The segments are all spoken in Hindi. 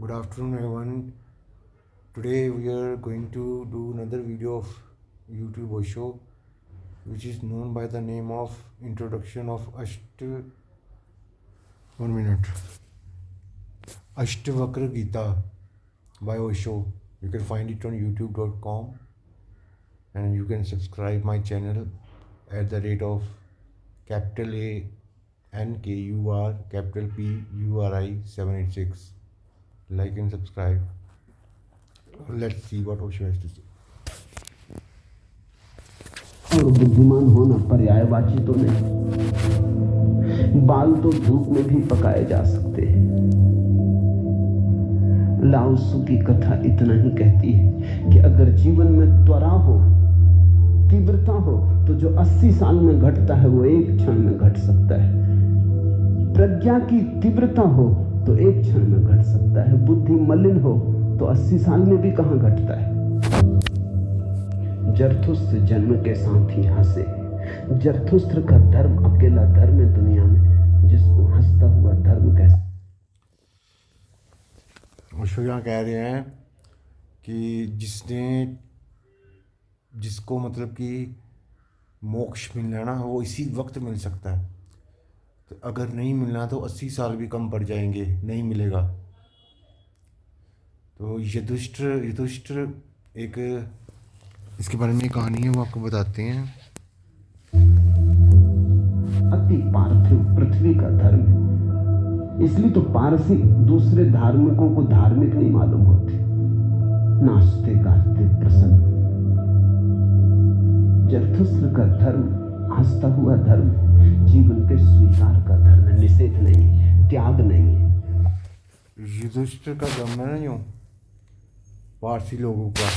Good afternoon, everyone. Today we are going to do another video of YouTube Osho, which is known by the name of Introduction of 1 minute Ashtavakra Gita by Osho. You can find it on youtube.com and you can subscribe my channel at the rate of capital A NKUR capital PURI 786. Like and subscribe. Let's see what Osho has to say. और बुद्धिमान होना पर्यायवाची तो नहीं। बाल तो धूप में भी पकाए जा सकते हैं। लाओ त्सु की कथा इतना ही कहती है कि अगर जीवन में त्वरा हो, तीव्रता हो, तो जो 80 साल में घटता है वो एक क्षण में घट सकता है। प्रज्ञा की तीव्रता हो तो एक क्षण में घट सकता है। बुद्धि मलिन हो तो 80 साल में भी कहां घटता है। जरथुस्त्र जन्म के साथ ही हंसे। जरथुस्त्र का धर्म अकेला धर्म है दुनिया में जिसको हंसता हुआ धर्म कैसे। ओशो यहाँ कह रहे हैं कि जिसको मतलब कि मोक्ष मिलना ना वो इसी वक्त मिल सकता है। तो अगर नहीं मिलना तो 80 साल भी कम पड़ जाएंगे, नहीं मिलेगा। तो युधिष्ठिर एक इसके बारे में एक कहानी है, वो आपको बताते हैं। अति पार्थिव पृथ्वी का धर्म है, इसलिए तो पारसी दूसरे धार्मिकों को धार्मिक नहीं मालूम होते। नाचते गाते प्रसन्न। जरथुस्त्र का धर्म हंसता हुआ धर्म, जीवन के स्वीकार का धर्म, निषेध नहीं, त्याग नहीं है। युधिष्ठिर का धर्म है ना जो पारसी लोगों का,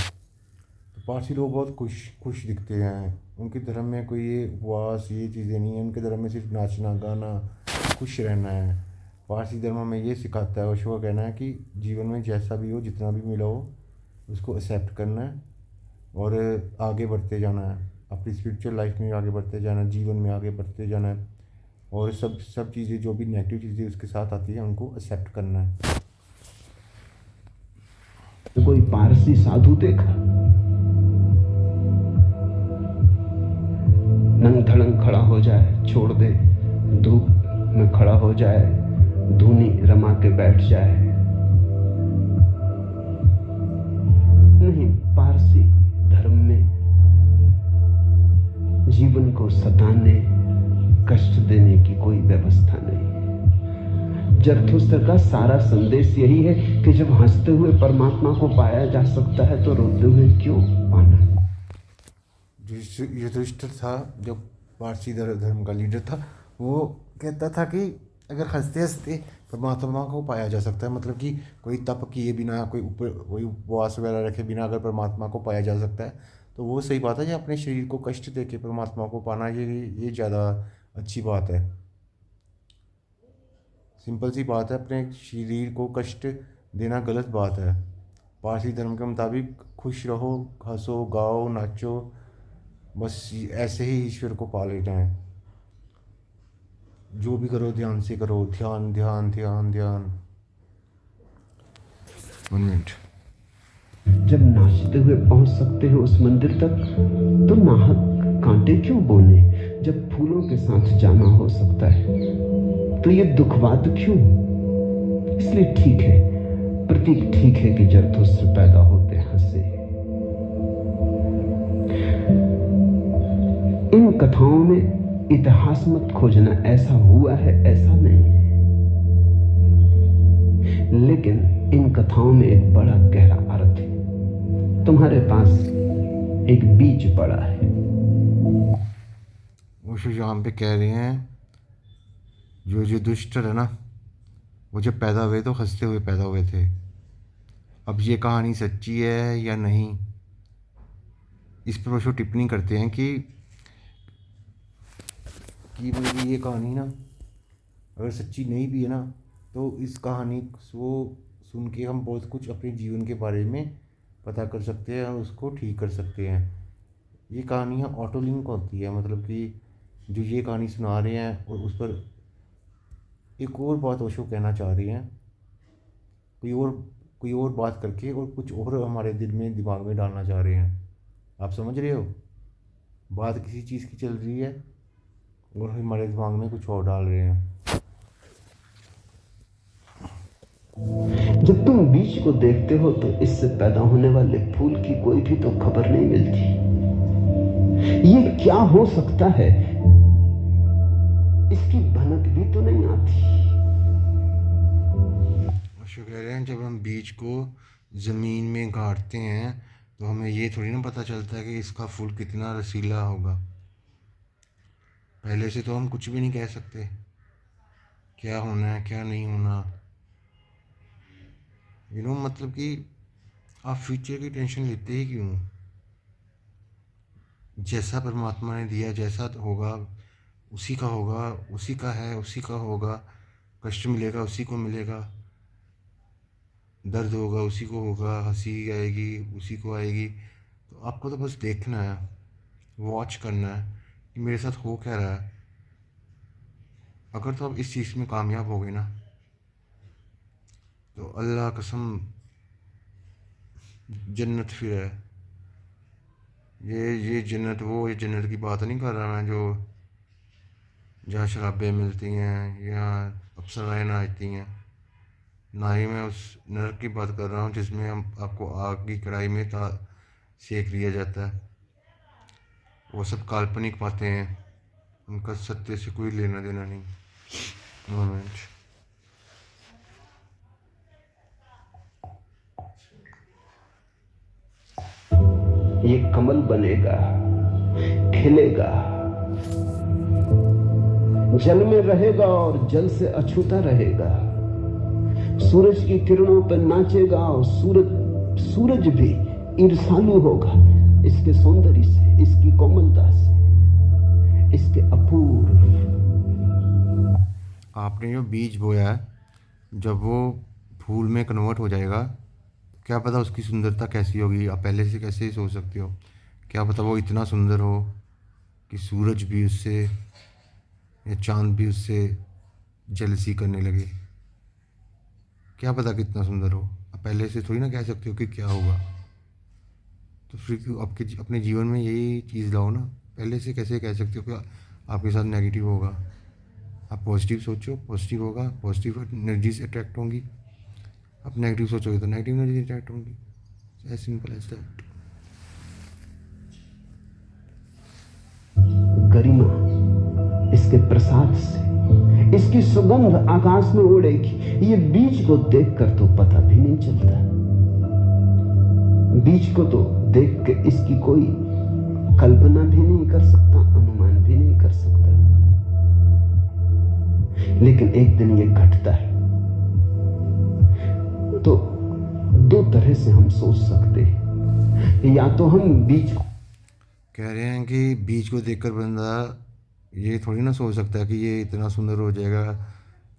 तो पारसी लोग बहुत खुश दिखते हैं। उनके धर्म में कोई ये उपवास ये चीज़ें नहीं है। उनके धर्म में सिर्फ नाचना गाना, खुश रहना है। पारसी धर्म में ये सिखाता है, ओशो का कहना है कि जीवन में जैसा भी हो, जितना भी मिला हो, उसको एक्सेप्ट करना है और आगे बढ़ते जाना है। अपनी स्पिरिचुअल लाइफ में आगे बढ़ते जाना है, जीवन में आगे बढ़ते जाना है और सब चीज़ें जो भी नेगेटिव चीज़ें उसके साथ आती है उनको एक्सेप्ट करना है। तो कोई पारसी साधु देखा, नंग धड़ंग खड़ा हो जाए, छोड़ दे, धूप में खड़ा हो जाए, धूनी रमा के बैठ जाए। नहीं, पारसी धर्म में जीवन को सताने, कष्ट देने की कोई व्यवस्था नहीं। जरथुस्त्र का सारा संदेश यही है कि जब हंसते हुए परमात्मा को पाया जा सकता है तो रोते हुए क्यों पाना। युधिष्ठिर था जो पारसी धर्म का लीडर था, वो कहता था कि अगर हंसते हंसते परमात्मा को पाया जा सकता है, मतलब कि कोई तप किए बिना, कोई उपवास वगैरह रखे बिना अगर परमात्मा को पाया जा सकता है तो वो सही बात है। या अपने शरीर को कष्ट दे के परमात्मा को पाना, ये ज़्यादा अच्छी बात है। सिंपल सी बात है, अपने शरीर को कष्ट देना गलत बात है। पारसी धर्म के मुताबिक खुश रहो, हंसो गाओ नाचो, बस ऐसे ही ईश्वर को पा लेना है। जो भी करो ध्यान से करो, ध्यान ध्यान ध्यान ध्यान। 1 मिनट। जब नाचते हुए पहुंच सकते हो उस मंदिर तक तो नाहक कांटे क्यों बोने। जब फूलों के साथ जाना हो सकता है तो ये दुखवाद क्यों। इसलिए ठीक है, प्रतीक ठीक है कि जरथुस्त्र पैदा होते हंसे। इन कथाओं में इतिहास मत खोजना, ऐसा हुआ है ऐसा नहीं है, लेकिन इन कथाओं में एक बड़ा गहरा अर्थ है। तुम्हारे पास एक बीज पड़ा है। ओशो यहाँ पे कह रहे हैं जो दुष्टर है ना, वो जब पैदा हुए तो हंसते हुए पैदा हुए थे। अब ये कहानी सच्ची है या नहीं, इस पर ओशो टिप्पणी करते हैं कि मेरी ये कहानी ना अगर सच्ची नहीं भी है ना, तो इस कहानी को सुन के हम बहुत कुछ अपने जीवन के बारे में पता कर सकते हैं और उसको ठीक कर सकते हैं। ये कहानियाँ ऑटो लिंक होती है, मतलब कि जो ये कहानी सुना रहे हैं और उस पर एक और बात ओशो कहना चाह रहे हैं। कोई और बात करके और कुछ और हमारे दिल में दिमाग में डालना चाह रहे हैं। आप समझ रहे हो? बात किसी चीज़ की चल रही है और हमारे दिमाग में कुछ और डाल रहे हैं। जब तुम बीज को देखते हो तो इससे पैदा होने वाले फूल की कोई भी तो खबर नहीं मिलती। ये क्या हो सकता है, इसकी भनक भी तो नहीं आती। कह रहे हैं जब हम बीज को ज़मीन में गाड़ते हैं तो हमें ये थोड़ी ना पता चलता है कि इसका फूल कितना रसीला होगा। पहले से तो हम कुछ भी नहीं कह सकते क्या होना है क्या नहीं होना। मतलब कि आप फ्यूचर की टेंशन लेते ही क्यों? जैसा परमात्मा ने दिया जैसा होगा उसी का होगा, उसी का है उसी का होगा। कष्ट मिलेगा उसी को मिलेगा, दर्द होगा उसी को होगा, हंसी आएगी उसी को आएगी। तो आपको तो बस देखना है, वॉच करना है कि मेरे साथ हो क्या रहा है। अगर तो आप इस चीज़ में कामयाब हो गए ना तो अल्लाह कसम जन्नत फिर है। ये जन्नत ये जन्नत की बात नहीं कर रहा मैं जो जहाँ शराबें मिलती हैं या अप्सराएँ नाचती हैं। ना ही मैं उस नरक की बात कर रहा हूँ जिसमें हम आपको आग की कढ़ाई में सेक लिया जाता है। वो सब काल्पनिक बातें हैं, उनका सत्य से कोई लेना देना नहीं। मोमेंट ये कमल बनेगा, खिलेगा, जल में रहेगा और जल से अछूता रहेगा, सूरज की किरणों पर नाचेगा और सूरज भी ईर्ष्यालु होगा इसके सौंदर्य से, इसकी कोमलता से, इसके अपूर्व। आपने जो बीज बोया है जब वो फूल में कन्वर्ट हो जाएगा क्या पता उसकी सुंदरता कैसी होगी। आप पहले से कैसे ही सोच सकते हो? क्या पता वो इतना सुंदर हो कि सूरज भी उससे या चांद भी उससे जेलसी करने लगे। क्या पता कितना सुंदर हो। आप पहले से थोड़ी ना कह सकते हो कि क्या होगा। तो फिर क्यों अपने जीवन में यही चीज़ लाओ ना। पहले से कैसे कह सकते हो कि आपके साथ नेगेटिव होगा। आप पॉजिटिव सोचो, पॉजिटिव होगा, पॉजिटिव एनर्जी से अट्रैक्ट होंगी। आप नेगेटिव सोचोगे तो नेगेटिव एनर्जी अट्रैक्ट होंगी। As simple as that. गरिमा इसके प्रसाद से, इसकी सुगंध आकाश में उड़ेगी। ये बीज को देखकर तो पता भी नहीं चलता। बीज को तो देख के इसकी कोई कल्पना भी नहीं कर सकता, अनुमान भी नहीं कर सकता। लेकिन एक दिन ये घटता है तो दो तरह से हम सोच सकते हैं। या तो हम बीज को कह रहे हैं कि बीज को देखकर बंदा ये थोड़ी ना सोच सकता है कि ये इतना सुंदर हो जाएगा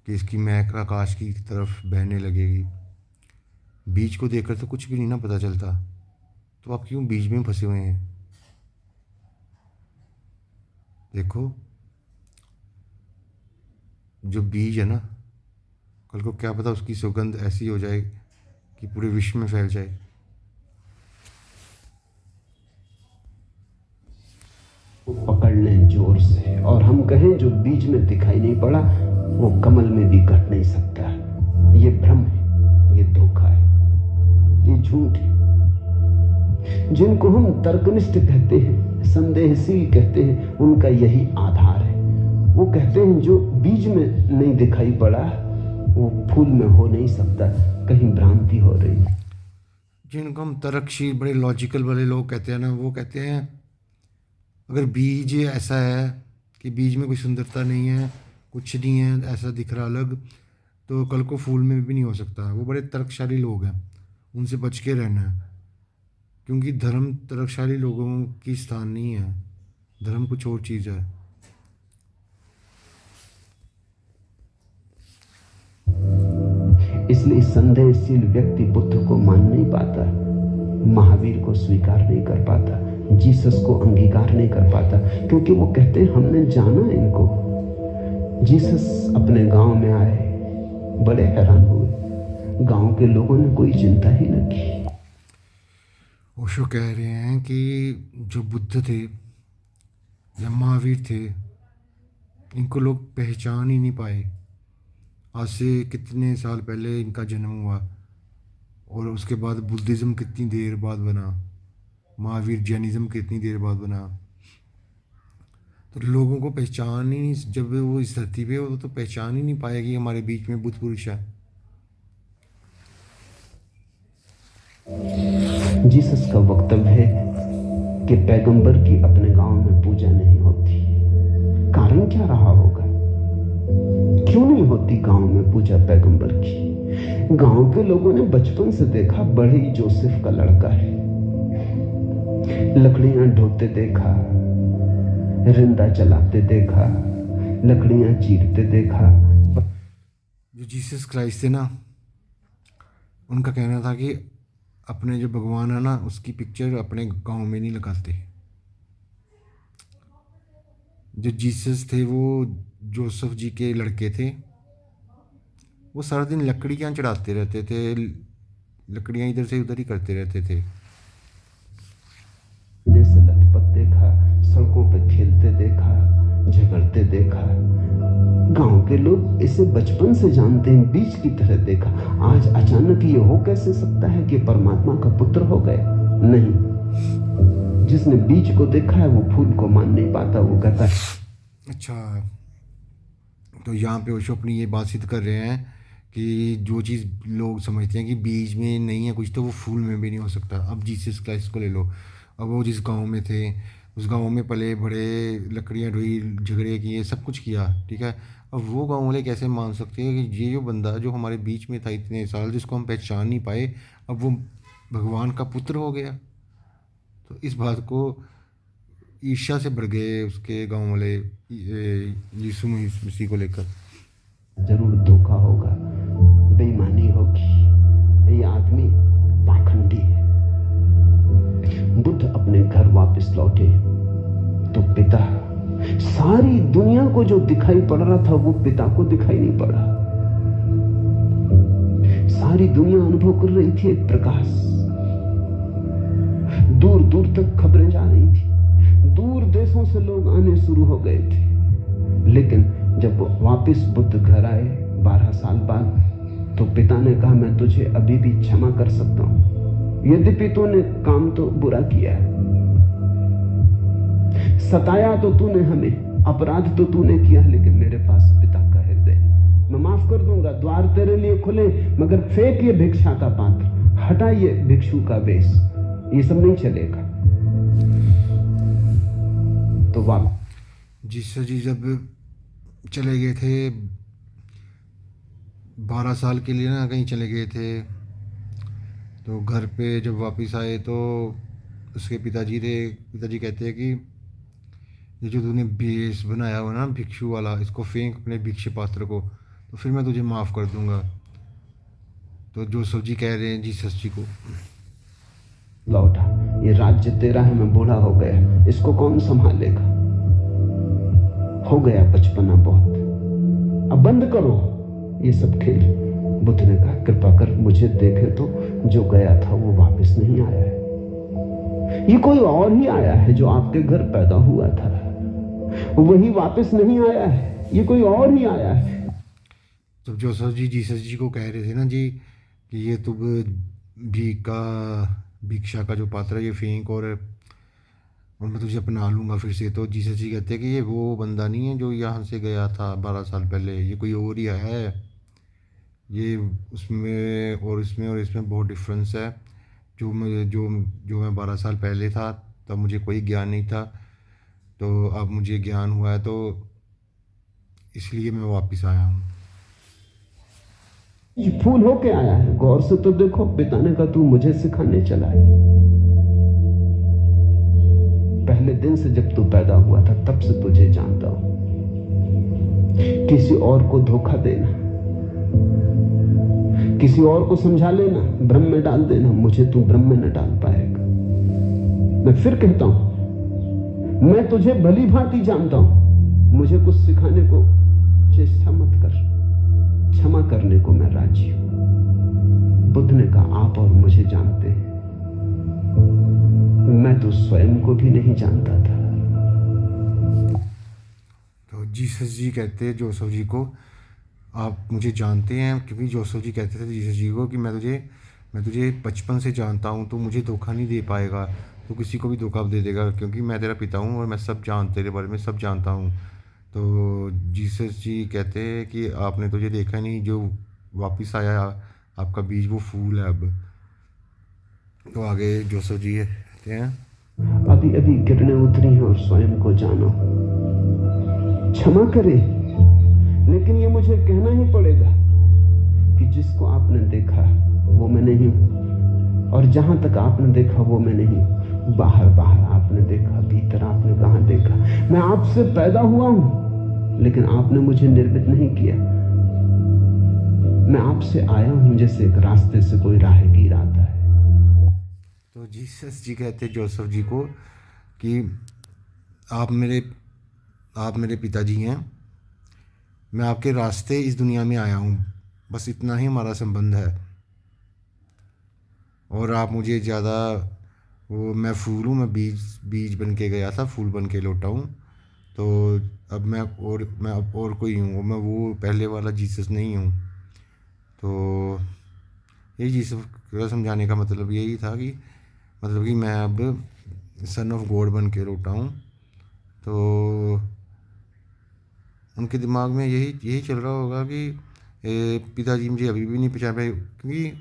कि इसकी महक आकाश की तरफ बहने लगेगी। बीज को देखकर तो कुछ भी नहीं ना पता चलता। तो आप क्यों बीज में फंसे हुए हैं? देखो जो बीज है ना, कल को क्या पता उसकी सुगंध ऐसी हो जाए कि पूरे विश्व में फैल जाए। पकड़ लें जोर से और हम कहें जो बीज में दिखाई नहीं पड़ा वो कमल में भी घट नहीं सकता। ये भ्रम है, ये धोखा है, ये झूठ है। जिनको हम तर्कनिष्ठ कहते हैं, संदेहशील कहते हैं, उनका यही आधार है। वो कहते हैं जो बीज में नहीं दिखाई पड़ा वो फूल में हो नहीं सकता, कहीं भ्रांति हो रही है। जिनको हम तर्कशील बड़े लॉजिकल वाले लोग कहते हैं ना, वो कहते हैं अगर बीज ऐसा है कि बीज में कोई सुंदरता नहीं है, कुछ नहीं है, ऐसा दिख रहा अलग, तो कल को फूल में भी नहीं हो सकता। वो बड़े तर्कशाली लोग हैं, उनसे बच के रहना है। क्योंकि धर्म तर्कशाली लोगों की स्थान नहीं है। धर्म कुछ और चीज़ है। इसलिए संदेहशील व्यक्ति बुद्ध को मान नहीं पाता, महावीर को स्वीकार नहीं कर पाता, जीसस को अंगीकार नहीं कर पाता। क्योंकि वो कहते हैं हमने जाना इनको। जीसस अपने गांव में आए, बड़े हैरान हुए। गांव के लोगों ने कोई चिंता ही न की। ओशो कह रहे हैं कि जो बुद्ध थे या महावीर थे, इनको लोग पहचान ही नहीं पाए। आज से कितने साल पहले इनका जन्म हुआ और उसके बाद बुद्धिज़्म कितनी देर बाद बना, महावीर जैनिज़्म कितनी देर बाद बना। तो लोगों को पहचान ही नहीं, जब वो इस धरती पे हो तो पहचान ही नहीं पाया कि हमारे बीच में बुद्ध पुरुष है। जीसस का वक्तव्य है कि पैगंबर की अपने गांव में पूजा नहीं होती। कारण क्या रहा होगा? क्यों नहीं होती गांव में पूजा पैगंबर की? गांव के लोगों ने बचपन से देखा बड़े ही जोसेफ का लड़का है, लकड़ियां ढोते देखा, रिंदा चलाते देखा, लकड़ियां चीरते देखा। जो जीसस क्राइस्ट थे ना, उनका कहना था कि अपने जो भगवान है ना, उसकी पिक्चर अपने गांव में नहीं लगाते। जो जीसस थे वो जोसेफ जी के लड़के थे। वो सारा दिन लकड़ियाँ चढ़ाते रहते थे, लकड़ियाँ इधर से उधर ही करते रहते थे। से लथपथ देखा, सड़कों पे खेलते देखा, झगड़ते देखा। गांव के लोग इसे बचपन से जानते हैं, बीज की तरह देखा। आज अचानक ये हो कैसे सकता है कि परमात्मा का पुत्र हो गए? नहीं, जिसने बीज को देखा है वो फूल को मान नहीं पाता। वो कहता है अच्छा, तो यहाँ पे ओशो अपनी ये बात सिद्ध कर रहे हैं कि जो चीज़ लोग समझते हैं कि बीज में नहीं है कुछ, तो वो फूल में भी नहीं हो सकता। अब जीसस क्राइस्ट को ले लो, अब वो जिस गांव में थे, उस गांव में पले बड़े, लकड़ियाँ ढोई, झगड़े किए, सब कुछ किया, ठीक है। अब वो गांव वाले कैसे मान सकते हैं कि ये जो बंदा जो हमारे बीच में था इतने साल, जिसको हम पहचान नहीं पाए, अब वो भगवान का पुत्र हो गया? तो इस बात को ईर्ष्या से भर गए उसके गांव वाले यीशु मसीह को लेकर। जरूर धोखा होगा, बेईमानी होगी, ये आदमी पाखंडी है। बुद्ध अपने घर वापस लौटे तो पिता, सारी दुनिया को जो दिखाई पड़ रहा था वो पिता को दिखाई नहीं पड़ा। सारी दुनिया अनुभव कर रही थी एक प्रकाश, दूर दूर तक खबरें जा रही थी, दूर देशों से लोग आने शुरू हो गए थे। लेकिन जब वापस बुद्ध घर आए 12 साल बाद, तो पिता ने कहा, मैं तुझे अभी भी क्षमा कर सकता हूं, यद्यपि तूने काम तो बुरा किया है, सताया तो तूने हमें, अपराध तो तूने किया, लेकिन मेरे पास पिता का हृदय, मैं माफ कर दूंगा, द्वार तेरे लिए खुले, मगर फेंक ये भिक्षा का पात्र, हटा ये भिक्षु का वेश, ये सब नहीं चलेगा। तो वाह, जीसस जी जब चले गए थे 12 साल के लिए ना, कहीं चले गए थे, तो घर पे जब वापस आए तो उसके पिताजी कहते हैं कि ये जो तूने भेष बनाया हुआ ना भिक्षु वाला, इसको फेंक अपने भिक्षु पात्र को, तो फिर मैं तुझे माफ़ कर दूंगा। तो जोसेफ जी कह रहे हैं जीसस जी को, लौटा, ये राज्य तेरा है, मैं बूढ़ा हो गया, इसको कौन संभालेगा? हो गया बचपना बहुत, अब बंद करो ये सब खेल। बुद्ध ने कहा, कृपा कर मुझे देखे तो, जो गया था वो वापस नहीं आया है, ये कोई और ही आया है जो आपके घर पैदा हुआ था, वही वापस नहीं आया है, ये कोई और ही आया है। जब जोसेफ जी जीसस जी को कह रहे थे ना जी कि ये तुम भिक्षा का जो पात्र है ये फेंक और मैं तुझे अपना लूँगा फिर से, तो जीसस जी कहते हैं कि ये वो बंदा नहीं है जो यहाँ से गया था 12 साल पहले, ये कोई और ही आया है, ये उसमें और इसमें बहुत डिफरेंस है। जो मैं 12 साल पहले था तब मुझे कोई ज्ञान नहीं था, तो अब मुझे ज्ञान हुआ है, तो इसलिए मैं वापस आया हूँ। ये फूल होके आया है, गौर से तो देखो। पिता ने कहा, तू मुझे सिखाने चला है, पहले दिन से जब तू पैदा हुआ था तब से तुझे जानता हूं। किसी और को धोखा देना, किसी और को समझा लेना, भ्रम में डाल देना, मुझे तू भ्रम में न डाल पाएगा। मैं फिर कहता हूं, मैं तुझे भली भांति जानता हूं, मुझे कुछ सिखाने को चेष्टा मत कर, क्षमा करने को मैं राजी हूं। बुद्ध ने कहा आप और मुझे जानते हैं, मैं तो स्वयं को भी नहीं जानता था। तो जीसस जी कहते हैं जोसेफ जी को, आप मुझे जानते हैं, क्योंकि जोसेफ जी कहते थे जीसस जी को कि मैं तुझे बचपन से जानता हूँ, तो मुझे धोखा नहीं दे पाएगा, तो किसी को भी धोखा दे देगा, क्योंकि मैं तेरा पिता हूँ और मैं सब तेरे बारे में सब जानता हूँ। तो जीसस जी कहते हैं कि आपने तुझे देखा नहीं, जो वापस आया आपका बीज वो फूल है अब। तो आगे जोसेफ जी कहते हैं, अभी अभी किरणें उतरी हैं और स्वयं को जानो। क्षमा करें, लेकिन ये मुझे कहना ही पड़ेगा कि जिसको आपने देखा वो मैं नहीं हूं, और जहां तक आपने देखा वो मैं नहीं हूं। बाहर बाहर आपने देखा, भीतर आपने कहां देखा। मैं आपसे पैदा हुआ हूं, लेकिन आपने मुझे निर्मित नहीं किया। मैं आपसे आया हूं जैसे एक रास्ते से कोई राहगीर आता है। तो जीसस जी कहते जोसेफ जी को कि आप मेरे पिताजी हैं, मैं आपके रास्ते इस दुनिया में आया हूँ, बस इतना ही हमारा संबंध है। और आप मुझे ज़्यादा मैं फूल हूँ, मैं बीज बन के गया था, फूल बन के लौटा हूँ। तो अब मैं अब और कोई हूँ, मैं वो पहले वाला जीसस नहीं हूँ। तो ये जीसस का समझाने का मतलब यही था कि मैं अब सन ऑफ गॉड बन के लौटा हूँ। तो उनके दिमाग में यही चल रहा होगा कि पिताजी मुझे अभी भी नहीं पहचान पाए, क्योंकि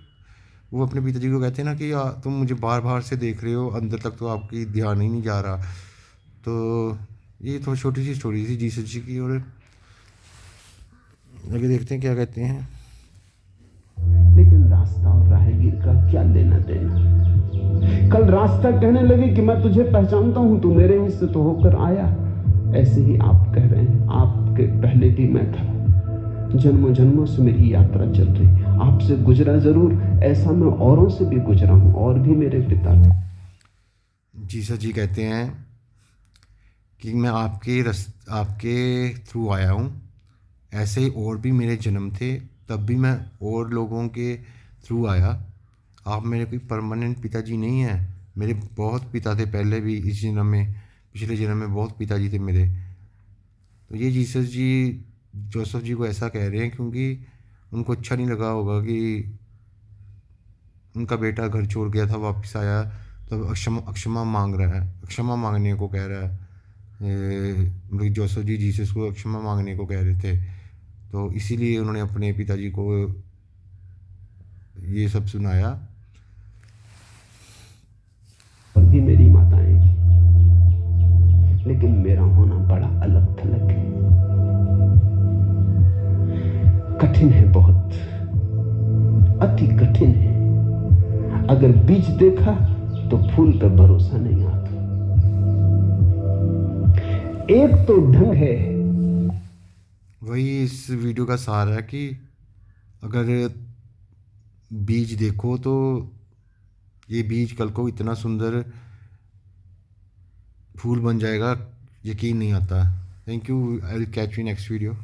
वो अपने पिताजी को कहते हैं ना कि तुम मुझे बाहर बाहर से देख रहे हो, अंदर तक तो आपकी ध्यान ही नहीं जा रहा। तो ये थोड़ी छोटी सी स्टोरी थी जीसस जी की, और आगे देखते हैं क्या कहते हैं। लेकिन रास्ता और राहगीर का क्या लेना देना। कल रास्ता कहने लगे कि मैं तुझे पहचानता हूं, तू मेरे ही से तो होकर आया। ऐसे ही आप कह रहे हैं, आपके पहले भी मैं था। जन्मों जन्मों से मेरी यात्रा चल रही, आपसे गुजरा जरूर, ऐसा मैं औरों से भी गुजरा हूं, और भी मेरे पिता थे। जीसस जी कहते हैं कि मैं आपके थ्रू आया हूँ, ऐसे ही और भी मेरे जन्म थे, तब भी मैं और लोगों के थ्रू आया। आप मेरे कोई परमानेंट पिताजी नहीं हैं, मेरे बहुत पिता थे पहले भी, इस जन्म में, पिछले जन्म में बहुत पिताजी थे मेरे। तो ये जीसस जी जोसेफ जी को ऐसा कह रहे हैं क्योंकि उनको अच्छा नहीं लगा होगा कि उनका बेटा घर छोड़ गया था, वापस आया, तो क्षमा मांग रहा है, क्षमा मांगने को कह रहा है। जोसेफ जी जीसस को क्षमा मांगने को कह रहे थे, तो इसीलिए उन्होंने अपने पिताजी को ये सब सुनाया। और भी मेरी माताएं थी, लेकिन मेरा होना बड़ा अलग थलग है, कठिन है, बहुत अति कठिन है। अगर बीज देखा तो फूल पे भरोसा नहीं आता। एक तो ढंग है, वही इस वीडियो का सार है कि अगर बीज देखो तो ये बीज कल को इतना सुंदर फूल बन जाएगा, यकीन नहीं आता। Thank you, I will catch you next video.